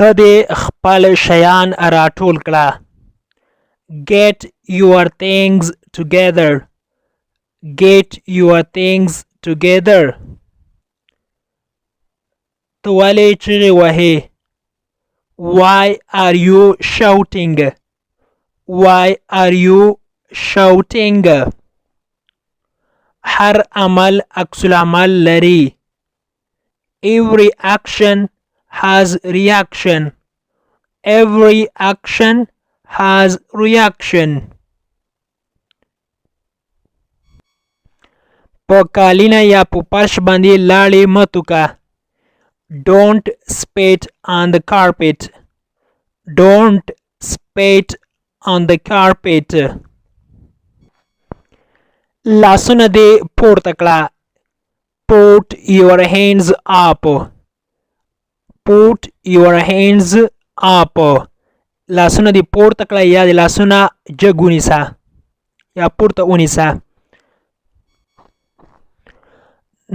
ته دې خپل شیان راټول کړه. Get your things together. Get your things together. ته ولې چیغې وهې؟ Why are you shouting? Why are you shouting? هر عمل عکس العمل لري. Every action has reaction. Every action has reaction. په کالینه یا په فرش باندې لاړې مه توکه. Don't spit on the carpet. Don't spit on the carpet. لاسونه دې پورته کړه. Put your hands up. Put your hands up. لاسونه دې پورته کړه یا د لاسونه جګ ونیسه یا پورته ونیسه.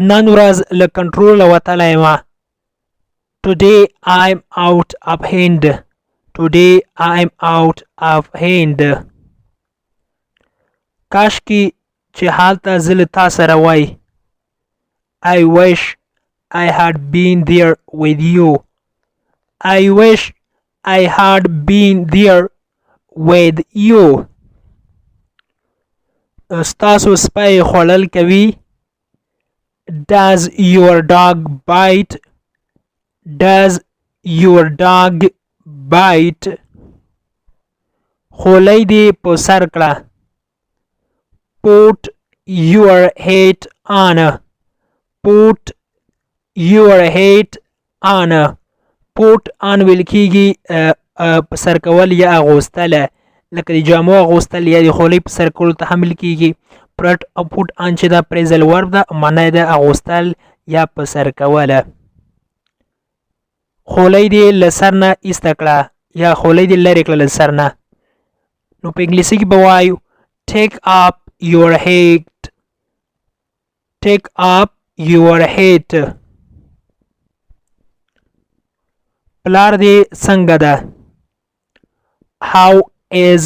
نن ورځ له کنټروله وتلی یم. Today I'm out of hand. Today I'm out of hand. کاشکي چې هلته زه له تا سره وای. I wish I had been there with you. I wish I had been there with you. ستاسو سپی خوړل کوي. Does your dog bite? Does your dog bite? خولۍ دې په سر کړه. Put your hat on. Put your hat on. Put on ویل کېږي په سر کول یا اغوستل، لکه د جامو اغوستل یا د خولۍ په سر کولو ته هم ویل کېږي. پټ او پوټ آن چې دا پریزل ورب ده، معنا یې ده اغوستل یا په سر کوله. خولۍ دې له سر نه ایسته کړه یا خولۍ دې لرې کړه له سر نه. نو په انګلیسي کې به وایو take up your hat. Take up your hat. پلار دې څنګه ده؟ How is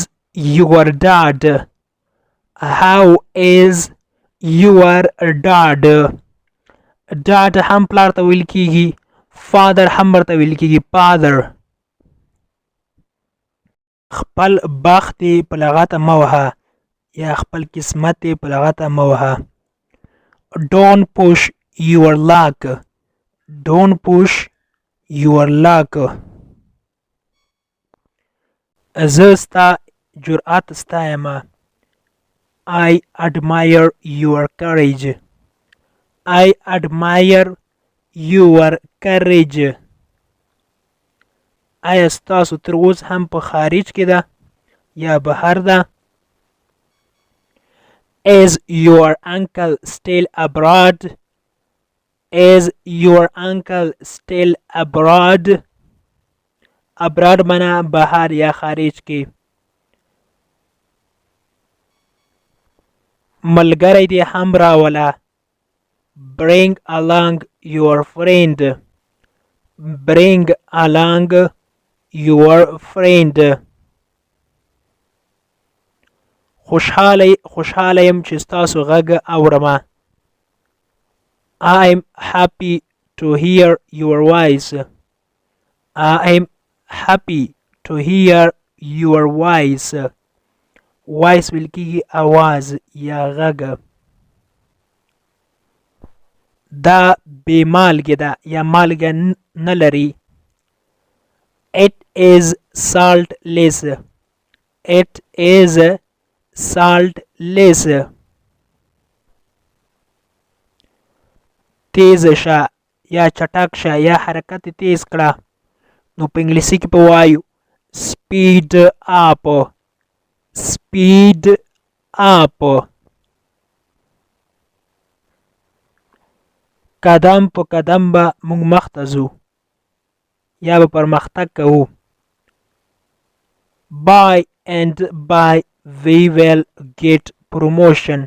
your dad? How is your dad? dad هم پلار ته ویل کېږي. father هم ورته ویل کېږي father. خپل بخت یې په لغته مه وهه یا خپل قسمت یې په لغته مه وهه. Don't push your luck. Don't push your luck. زه ستا جرأت ستایم. I admire your courage. I admire your courage. آیا ستاسو تر اوس هم په خارج کې ده یا بهر ده؟ Is your uncle still abroad? Is your uncle still abroad? abroad معنا بهر یا خارج کې. ملګری دې هم راوله. Bring along your friend. Bring along your friend. خوشحاله یم چې ستاسو غږ اورمه. I'm happy to hear your voice. I'm happy to hear your voice. voice ویل کېږي اواز یا غږ. دا بې مالګې ده یا مالګه نه لري. It is saltless. It is saltless. تیز شه یا چټک شه یا حرکت تیز کړه. نو په انګلیسي کې به وایو speed up. Speed up. قدم په قدم به موږ مخته ځو یا به پرمختګ کوو. By and by we will get promotion.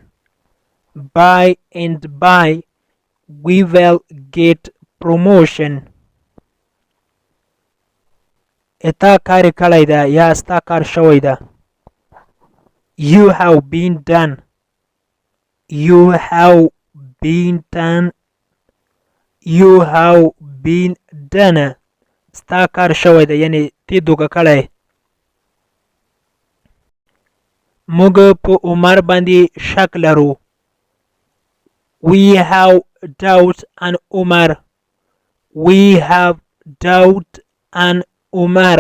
By and by we will get promotion. تا کار کړی ده یا ستا کار شوی ده. You have been done. You have been done. You have been done. ستا کار شوی ده یعنی تی دوکه کړی. موږ په عمر باندې شک لرو. We have doubt on Umar. We have doubt on Umar.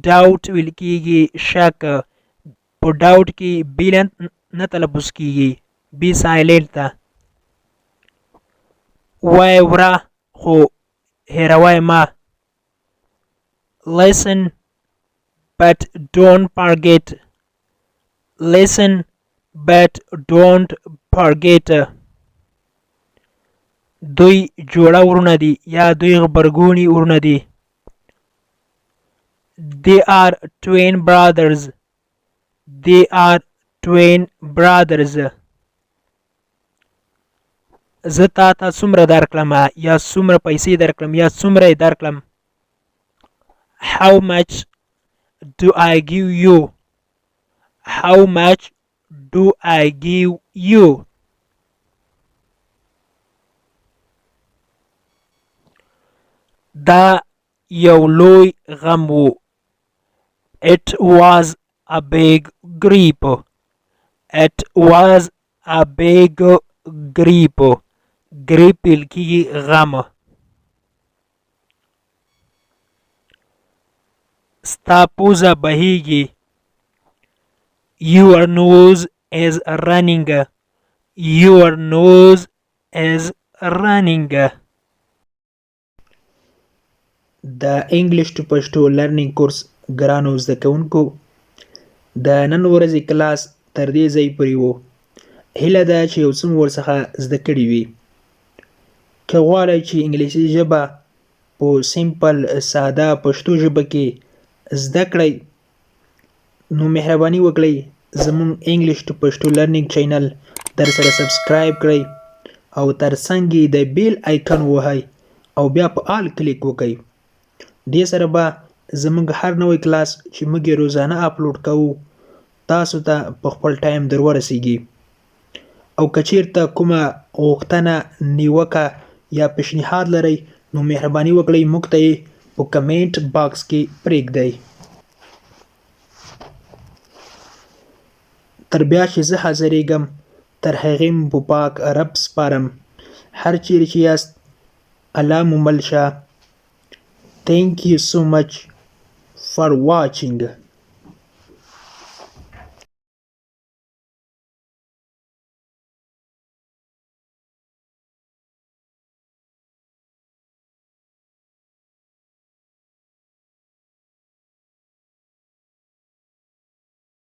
doubt ویل کیږي شک. په doubt کې بی نه تلفظ کیږي، بی سایلنٹ ده. وای وره خو هیروای ما. listen but don't forget. listen but don't forget. دوی جوړه ورونه دي یا دوی غبرګوني ورونه دي. They are twin brothers. They are twin brothers. زه تا ته څومره درکړم یا څومره پیسې درکړم یا څومره یې درکړم. How much do I give you? How much do I give you? دا یو لوی غم و. It was a big grief. It was a big grief. grief ویل کیږي غم. ستا پوزه بهیږي. Your nose is running. Your nose is running. د انګلیش ټو پښتو لرنینګ کورس ګرانو زده کوونکو، د نن ورځې کلاس تر دې ځای پورې و. هیله ده چې یو څه مو ورڅخه زده کړي وي. که غواړئ چې انګلیسي ژبه په سیمپل ساده پښتو ژبه کې زده کړئ نو مهرباني وکړئ زموږ انګلیش ټو پښتو لرنینګ چینل در سره سبسکرایب کړئ او تر څنګ یې د بیل آیکن ووهئ او بیا په آل کلیک وکړئ. دې سره به زموږ هر نوی کلاس چې موږ یې روزانه اپلوډ کوو تاسو ته په خپل ټایم در ورسیږي. او که چیرته کومه غوښتنه نیوکه یا پیشنهاد لرئ نو مهرباني وکړئ موږ ته یې په کمنټ باکس کې پرېږدئ. تر بیا چې زه حاضرېږم تر هغې مو په پاک رب سپارم. هر چیرې چې یاست الله مو مل شه. Thank you so much for watching.